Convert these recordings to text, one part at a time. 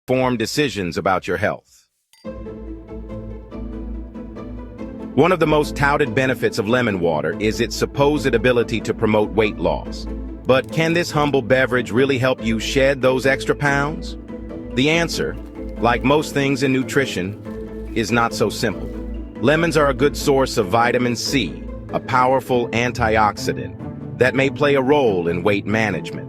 informed decisions about your health. One of the most touted benefits of lemon water is its supposed ability to promote weight loss. But can this humble beverage really help you shed those extra pounds? The answer, like most things in nutrition, is not so simple. Lemons are a good source of vitamin C, a powerful antioxidant that may play a role in weight management.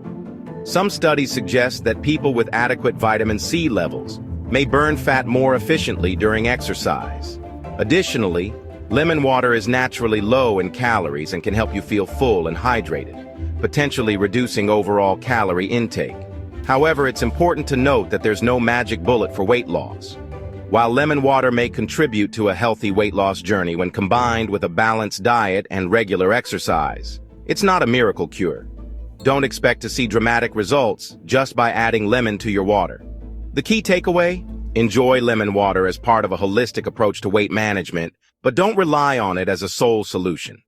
Some studies suggest that people with adequate vitamin C levels may burn fat more efficiently during exercise. Additionally, lemon water is naturally low in calories and can help you feel full and hydrated, potentially reducing overall calorie intake. However, it's important to note that there's no magic bullet for weight loss. While lemon water may contribute to a healthy weight loss journey when combined with a balanced diet and regular exercise, it's not a miracle cure. Don't expect to see dramatic results just by adding lemon to your water. The key takeaway? Enjoy lemon water as part of a holistic approach to weight management, but don't rely on it as a sole solution.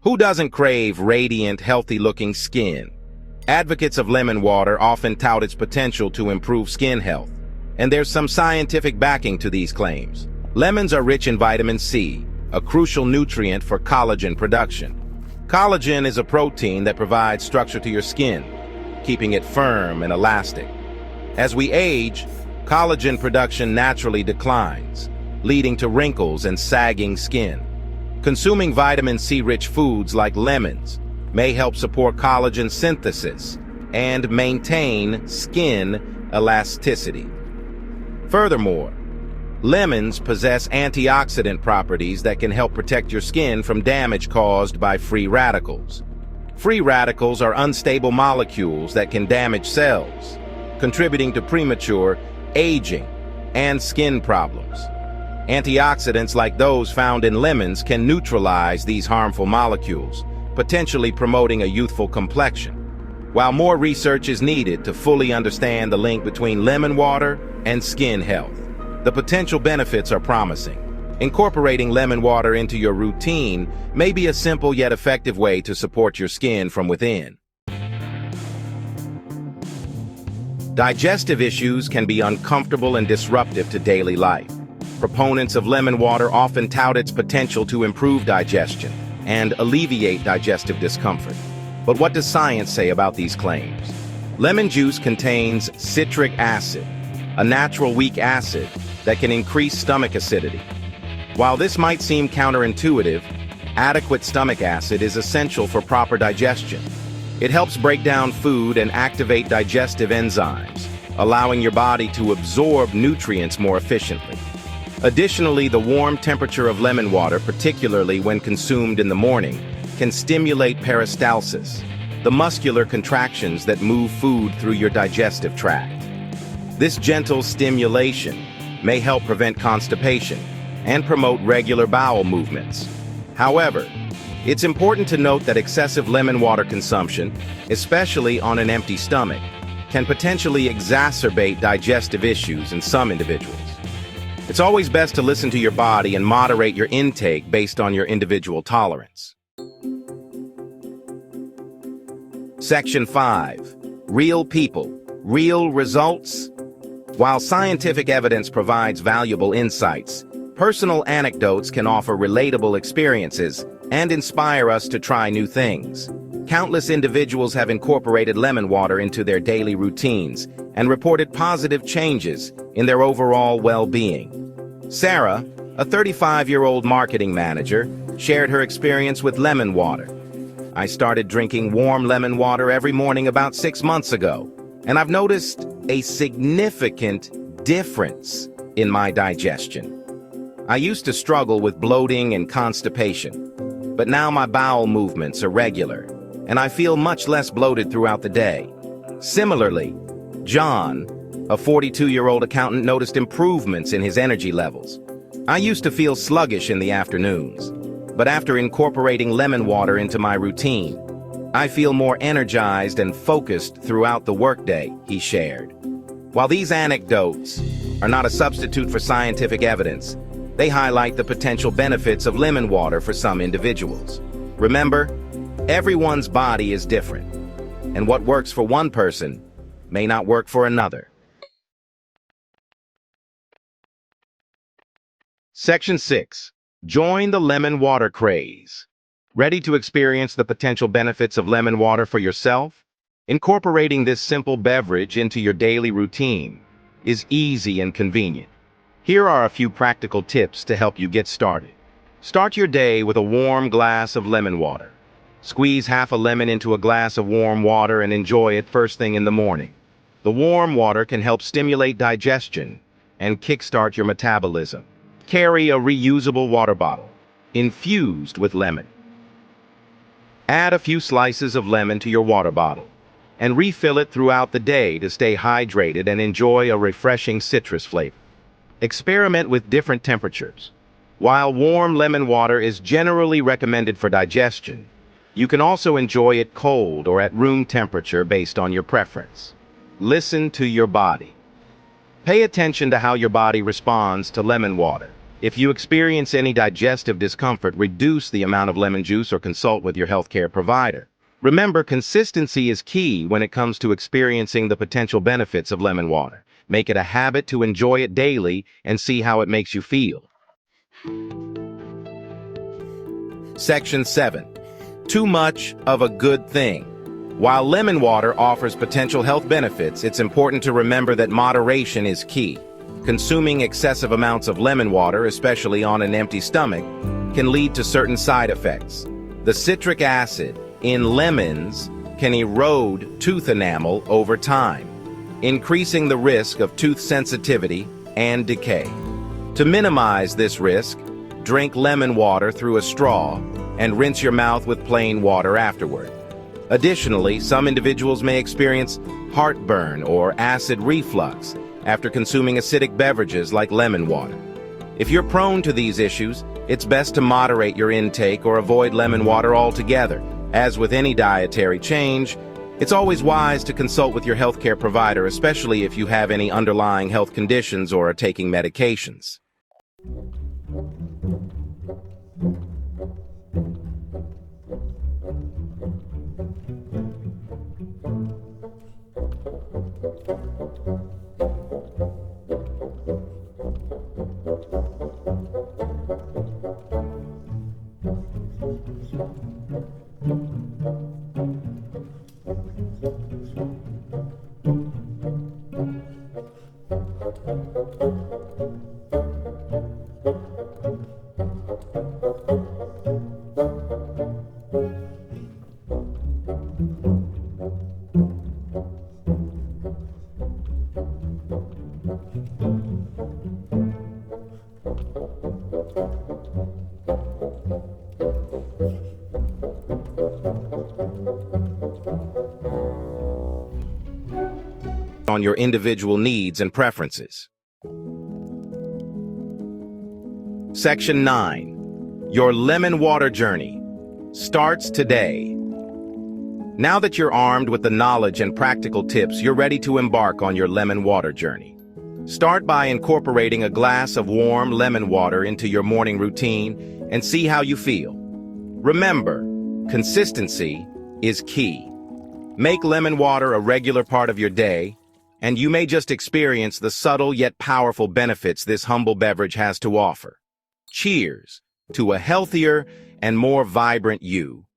Who doesn't crave radiant, healthy-looking skin? Advocates of lemon water often tout its potential to improve skin health, and there's some scientific backing to these claims. Lemons are rich in vitamin C, a crucial nutrient for collagen production. Collagen is a protein that provides structure to your skin, keeping it firm and elastic. As we age, collagen production naturally declines, leading to wrinkles and sagging skin. Consuming vitamin C-rich foods like lemons may help support collagen synthesis and maintain skin elasticity. Furthermore, lemons possess antioxidant properties that can help protect your skin from damage caused by free radicals. Free radicals are unstable molecules that can damage cells, contributing to premature aging and skin problems. Antioxidants like those found in lemons can neutralize these harmful molecules, potentially promoting a youthful complexion. While more research is needed to fully understand the link between lemon water and skin health, the potential benefits are promising. Incorporating lemon water into your routine may be a simple yet effective way to support your skin from within. Digestive issues can be uncomfortable and disruptive to daily life. Proponents of lemon water often tout its potential to improve digestion and alleviate digestive discomfort. But what does science say about these claims? Lemon juice contains citric acid, a natural weak acid that can increase stomach acidity. While this might seem counterintuitive, adequate stomach acid is essential for proper digestion. It helps break down food and activate digestive enzymes, allowing your body to absorb nutrients more efficiently. Additionally, the warm temperature of lemon water, particularly when consumed in the morning, can stimulate peristalsis, the muscular contractions that move food through your digestive tract. This gentle stimulation may help prevent constipation and promote regular bowel movements. However, it's important to note that excessive lemon water consumption, especially on an empty stomach, can potentially exacerbate digestive issues in some individuals. It's always best to listen to your body and moderate your intake based on your individual tolerance. Section 5. Real people, real results. While scientific evidence provides valuable insights, personal anecdotes can offer relatable experiences and inspire us to try new things. Countless individuals have incorporated lemon water into their daily routines and reported positive changes in their overall well-being. Sarah, a 35-year-old marketing manager, shared her experience with lemon water. I started drinking warm lemon water every morning about 6 months ago, and I've noticed a significant difference in my digestion. I used to struggle with bloating and constipation, but now my bowel movements are regular, and I feel much less bloated throughout the day. Similarly, John, a 42-year-old accountant, noticed improvements in his energy levels. I used to feel sluggish in the afternoons, but after incorporating lemon water into my routine, I feel more energized and focused throughout the workday, he shared. While these anecdotes are not a substitute for scientific evidence, they highlight the potential benefits of lemon water for some individuals. Remember, everyone's body is different, and what works for one person may not work for another. Section 6. Join the lemon water craze. Ready to experience the potential benefits of lemon water for yourself? Incorporating this simple beverage into your daily routine is easy and convenient. Here are a few practical tips to help you get started. Start your day with a warm glass of lemon water. Squeeze half a lemon into a glass of warm water and enjoy it first thing in the morning. The warm water can help stimulate digestion and kickstart your metabolism. Carry a reusable water bottle, infused with lemon. Add a few slices of lemon to your water bottle and refill it throughout the day to stay hydrated and enjoy a refreshing citrus flavor. Experiment with different temperatures. While warm lemon water is generally recommended for digestion, you can also enjoy it cold or at room temperature based on your preference. Listen to your body. Pay attention to how your body responds to lemon water. If you experience any digestive discomfort, reduce the amount of lemon juice or consult with your healthcare provider. Remember, consistency is key when it comes to experiencing the potential benefits of lemon water. Make it a habit to enjoy it daily and see how it makes you feel. Section 7. Too much of a good thing. While lemon water offers potential health benefits, it's important to remember that moderation is key. Consuming excessive amounts of lemon water, especially on an empty stomach, can lead to certain side effects. The citric acid in lemons can erode tooth enamel over time, increasing the risk of tooth sensitivity and decay. To minimize this risk, drink lemon water through a straw and rinse your mouth with plain water afterward. Additionally, some individuals may experience heartburn or acid reflux after consuming acidic beverages like lemon water. If you're prone to these issues, it's best to moderate your intake or avoid lemon water altogether. As with any dietary change, it's always wise to consult with your healthcare provider, especially if you have any underlying health conditions or are taking medications. On your individual needs and preferences. Section 9. Your lemon water journey starts today. Now that you're armed with the knowledge and practical tips, you're ready to embark on your lemon water journey. Start by incorporating a glass of warm lemon water into your morning routine and see how you feel. Remember, consistency is key. Make lemon water a regular part of your day, and you may just experience the subtle yet powerful benefits this humble beverage has to offer. Cheers to a healthier and more vibrant you.